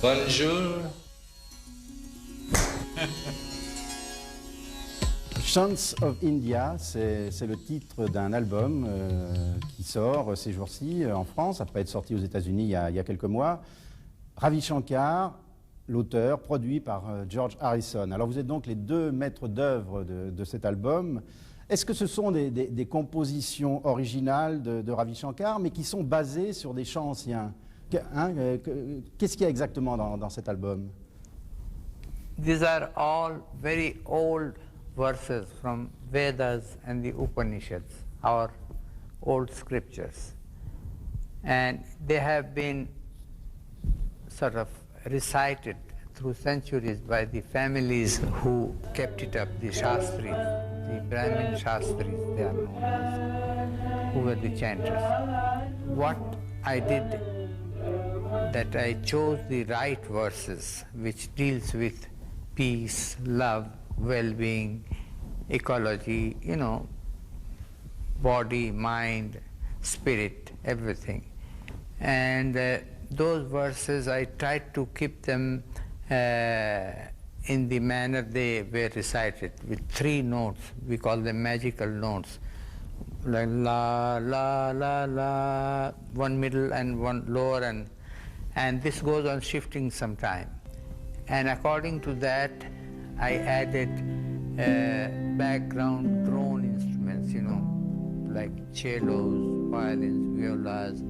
Bonjour. Chants of India, c'est le titre d'un album qui sort ces jours-ci en France, après être sorti aux États-Unis il y a quelques mois. Ravi Shankar, l'auteur, produit par George Harrison. Alors vous êtes donc les deux maîtres d'œuvre de cet album. Est-ce que ce sont des compositions originales de Ravi Shankar, mais qui sont basées sur des chants anciens? Qu'est-ce qu'il y a exactement dans cet album? These are all very old verses from Vedas and the Upanishads, our old scriptures. And they have been sort of recited through centuries by the families who kept it up, the Shastris, the Brahmin Shastris, they are known as, who were the chanters. What I did, that I chose the right verses, which deals with peace, love, well-being, ecology, you know, body, mind, spirit, everything. And those verses, I tried to keep them in the manner they were recited, with 3 notes. We call them magical notes, like la, la, la, la, one middle and one lower, and this goes on shifting sometime. And according to that, I added background drone instruments, you know, like cellos, violins, violas,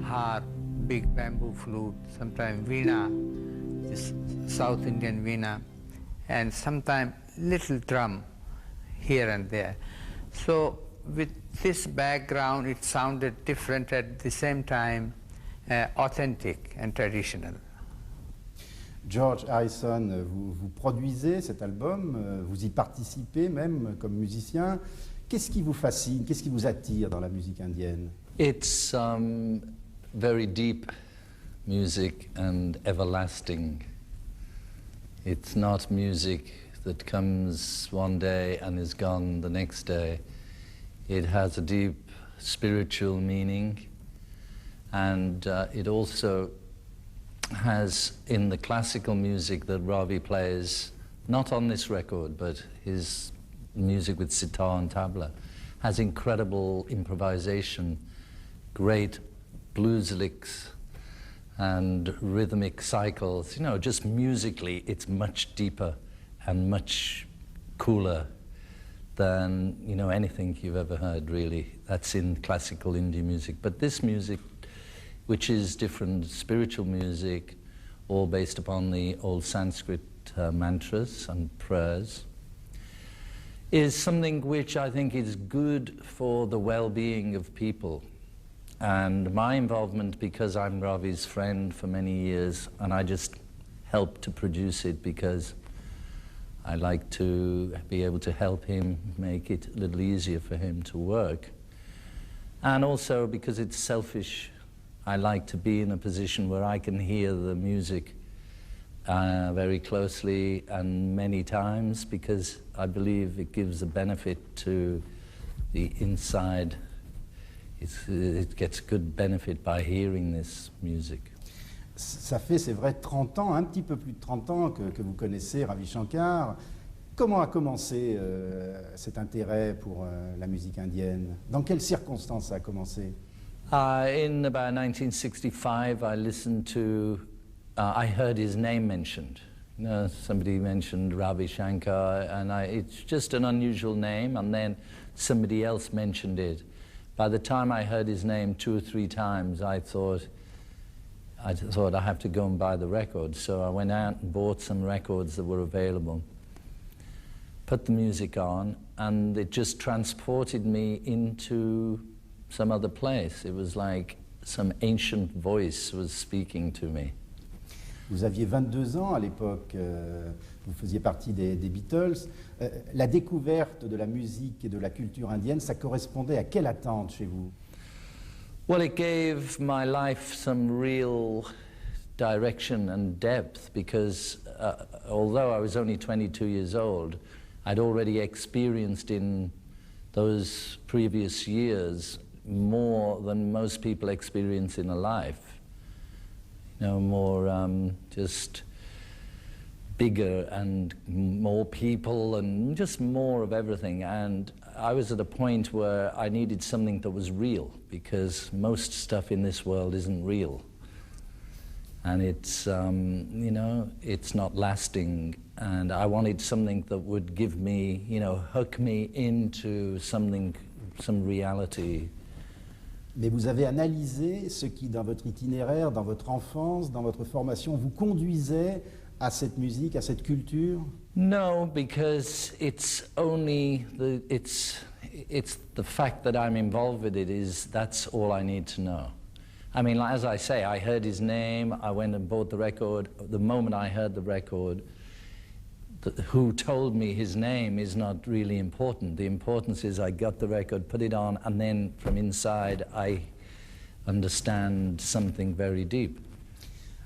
harp, big bamboo flute, sometimes veena, this South Indian veena, and sometimes little drum here and there. So with this background, it sounded different, at the same time authentic and traditional. George Harrison, vous produisez cet album, vous y participez même comme musicien. Qu'est-ce qui vous fascine, qu'est-ce qui vous attire dans la musique indienne? It's very deep music and everlasting. It's not music that comes one day and is gone the next day. It has a deep spiritual meaning, and it also has, in the classical music that Ravi plays, not on this record, but his music with sitar and tabla, has incredible improvisation, great blues licks and rhythmic cycles. You know, just musically, it's much deeper and much cooler than, you know, anything you've ever heard, really. That's in classical Indian music. But this music, which is different spiritual music, all based upon the old Sanskrit mantras and prayers, is something which I think is good for the well-being of people. And my involvement, because I'm Ravi's friend for many years, and I just helped to produce it because I like to be able to help him, make it a little easier for him to work. And also because it's selfish. I like to be in a position where I can hear the music very closely and many times, because I believe it gives a benefit to the inside. It gets good benefit by hearing this music. Ça fait, c'est vrai, 30 ans, un petit peu plus de 30 ans que vous connaissez Ravi Shankar. Comment a commencé cet intérêt pour la musique indienne? Dans quelles circonstances ça a commencé? In about 1965, I listened to, I heard his name mentioned. You know, somebody mentioned Ravi Shankar, and it's just an unusual name, and then somebody else mentioned it. By the time I heard his name 2 or 3 times, I thought I have to go and buy the record. So I went out and bought some records that were available, put the music on, and it just transported me into some other place. It was like some ancient voice was speaking to me. Vous aviez 22 ans à l'époque, vous faisiez partie des Beatles. La découverte de la musique et de la culture indienne, ça correspondait à quelle attente chez vous? Well, it gave my life some real direction and depth, because although I was only 22 years old, I'd already experienced in those previous years more than most people experience in a life. more just bigger and more people and just more of everything. And I was at a point where I needed something that was real, because most stuff in this world isn't real. And it's, it's not lasting. And I wanted something that would give me, hook me into something, some reality. Mais vous avez analysé ce qui, dans votre itinéraire, dans votre enfance, dans votre formation, vous conduisait à cette musique, à cette culture? No, because it's only it's the fact that I'm involved with it that's all I need to know. I mean, as I say, I heard his name, I went and bought the record. The moment I heard the record, who told me his name is not really important. The importance is I got the record, put it on, and then from inside I understand something very deep.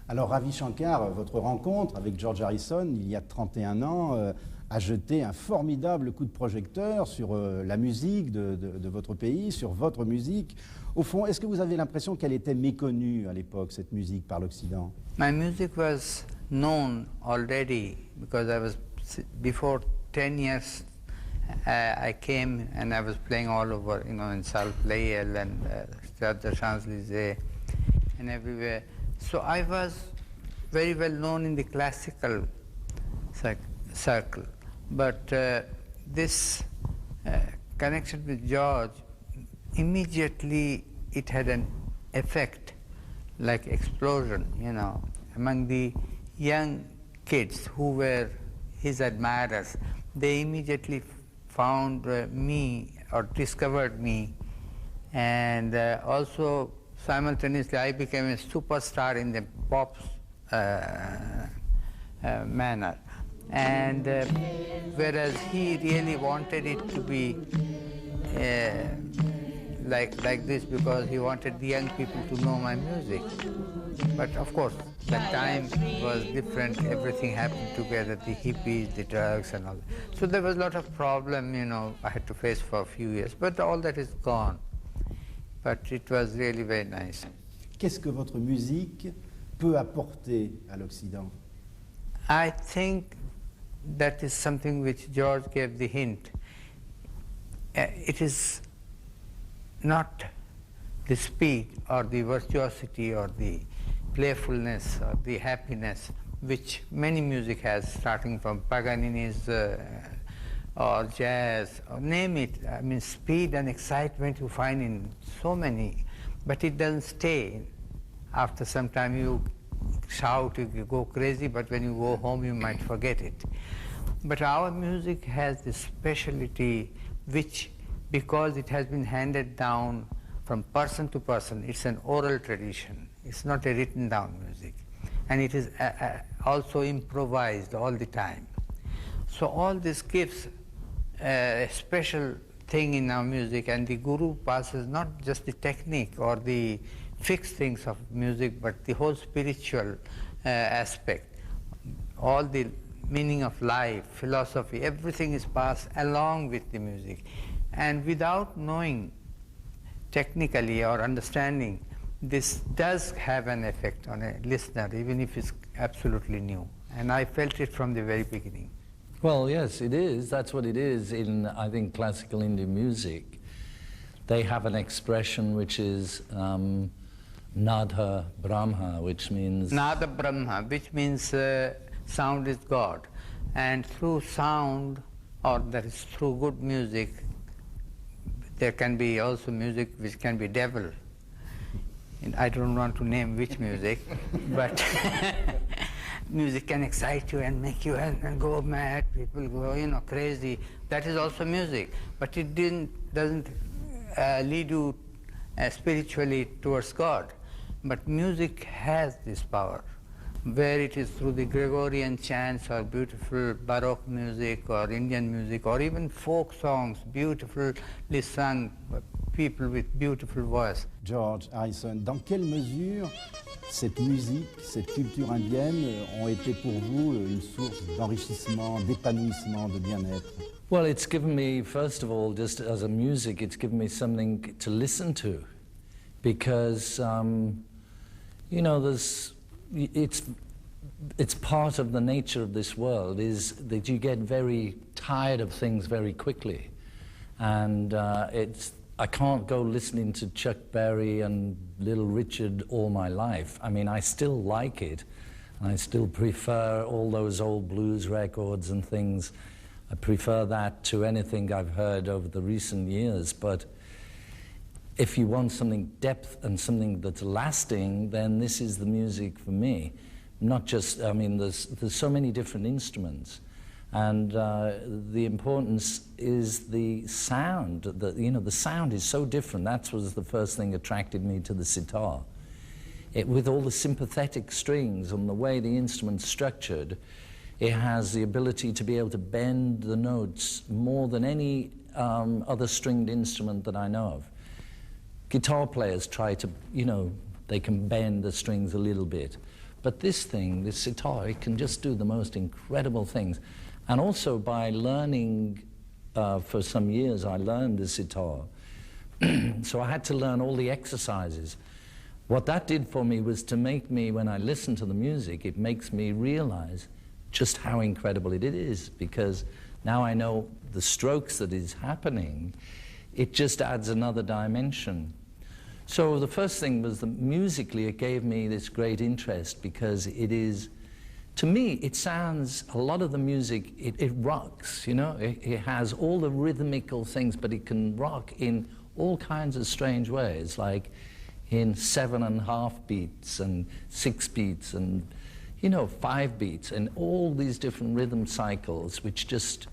Alors Ravi Shankar, votre rencontre avec George Harrison il y a 31 ans a jeté un formidable coup de projecteur sur la musique de votre pays, sur votre musique. Au fond, est-ce que vous avez l'impression qu'elle était méconnue à l'époque, cette musique, par l'Occident? My music was known already because before 10 years, I came and I was playing all over, in Salle Pleyel and the Champs-Élysées and everywhere. So I was very well known in the classical circle, but this connection with George, immediately it had an effect, like explosion, among the young kids who were his admirers. They immediately found me or discovered me, and also simultaneously I became a superstar in the pop manner. And whereas he really wanted it to be like this, because he wanted the young people to know my music. But of course, the time was different, everything happened together, the hippies, the drugs and all that. So there was a lot of problem, I had to face for a few years, but all that is gone. But it was really very nice. Qu'est-ce que votre musique peut apporter à l'Occident? I think that is something which George gave the hint. It is not the speed or the virtuosity or the playfulness or the happiness which many music has, starting from Paganini's or jazz, or name it. I mean, speed and excitement you find in so many, but it doesn't stay. After some time you shout, you go crazy, but when you go home you might forget it. But our music has this speciality which, because it has been handed down from person to person, it's an oral tradition. It's not a written down music. And it is also improvised all the time. So all this gives a special thing in our music, and the guru passes not just the technique or the fixed things of music, but the whole spiritual aspect, all the meaning of life, philosophy, everything is passed along with the music. And without knowing technically or understanding, this does have an effect on a listener, even if it's absolutely new. And I felt it from the very beginning. Well, yes, it is. That's what it is in, I think, classical Indian music. They have an expression which is Nada Brahma, which means... Nada Brahma, which means sound is God. And through sound, or that is through good music, there can be also music which can be devil. And I don't want to name which music, but music can excite you and make you and go mad, people go crazy. That is also music, but it doesn't lead you spiritually towards God. But music has this power, where it is through the Gregorian chants or beautiful Baroque music or Indian music or even folk songs, beautifully sung, people with beautiful voice. George Harrison, dans quelle mesure cette musique, cette culture indienne ont été pour vous une source d'enrichissement, d'épanouissement, de bien-être? Well, it's given me, first of all, just as a music, it's given me something to listen to, because, there's it's part of the nature of this world is that you get very tired of things very quickly. And I can't go listening to Chuck Berry and Little Richard all my life. I mean, I still like it, and I still prefer all those old blues records and things. I prefer that to anything I've heard over the recent years. But if you want something depth and something that's lasting, then this is the music for me. Not just, I mean, there's so many different instruments. And the importance is the sound. The sound is so different. That was the first thing that attracted me to the sitar. With all the sympathetic strings and the way the instrument's structured, it has the ability to be able to bend the notes more than any other stringed instrument that I know of. Guitar players try to, they can bend the strings a little bit. But this thing, this sitar, it can just do the most incredible things. And also by learning, for some years I learned the sitar. So I had to learn all the exercises. What that did for me was to make me, when I listen to the music, it makes me realize just how incredible it is, because now I know the strokes that is happening, it just adds another dimension. So the first thing was that musically it gave me this great interest, because it is, to me, it sounds, a lot of the music, it rocks, it has all the rhythmical things, but it can rock in all kinds of strange ways, like in 7.5 beats and 6 beats and 5 beats, and all these different rhythm cycles, which just,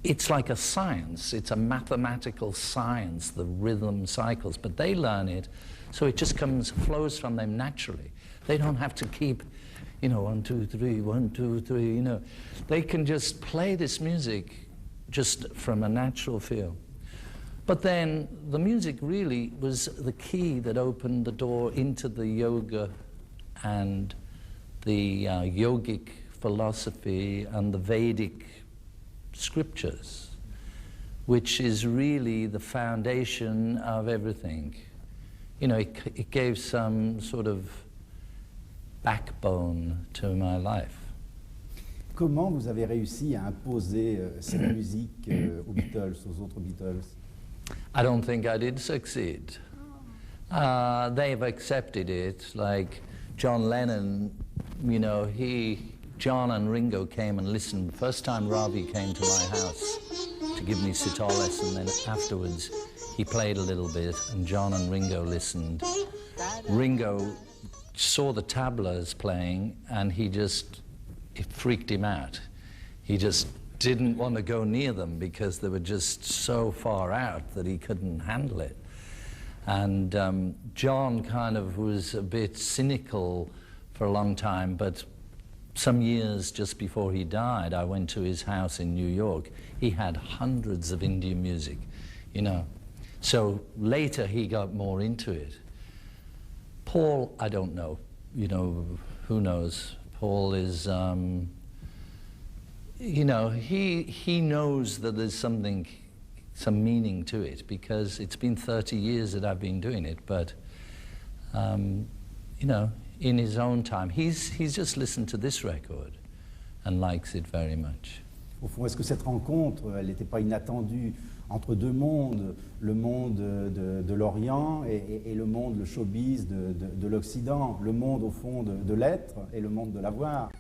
it's like a science. It's a mathematical science, the rhythm cycles, but they learn it, so it just flows from them naturally. They don't have to keep, 1, 2, 3, 1, 2, 3, They can just play this music just from a natural feel. But then the music really was the key that opened the door into the yoga and the yogic philosophy and the Vedic scriptures, which is really the foundation of everything. It gave some sort of backbone to my life. Comment vous avez réussi à imposer cette musique aux Beatles, aux autres Beatles? I don't think I did succeed. They've accepted it, like John Lennon, John and Ringo came and listened. The first time Ravi came to my house to give me sitar lesson, then afterwards he played a little bit and John and Ringo listened. Ringo saw the tablas playing and it freaked him out. He just didn't want to go near them because they were just so far out that he couldn't handle it. And John kind of was a bit cynical for a long time, but some years just before he died, I went to his house in New York. He had hundreds of Indian music, So later he got more into it. Paul, I don't know, who knows? Paul is, he knows that there's some meaning to it, because it's been 30 years that I've been doing it, but, in his own time, he's just listened to this record and likes it very much. Au fond, est-ce que cette rencontre, elle n'était pas inattendue entre deux mondes, le monde de l'Orient et le monde, le showbiz de l'Occident, le monde au fond de l'être et le monde de l'avoir?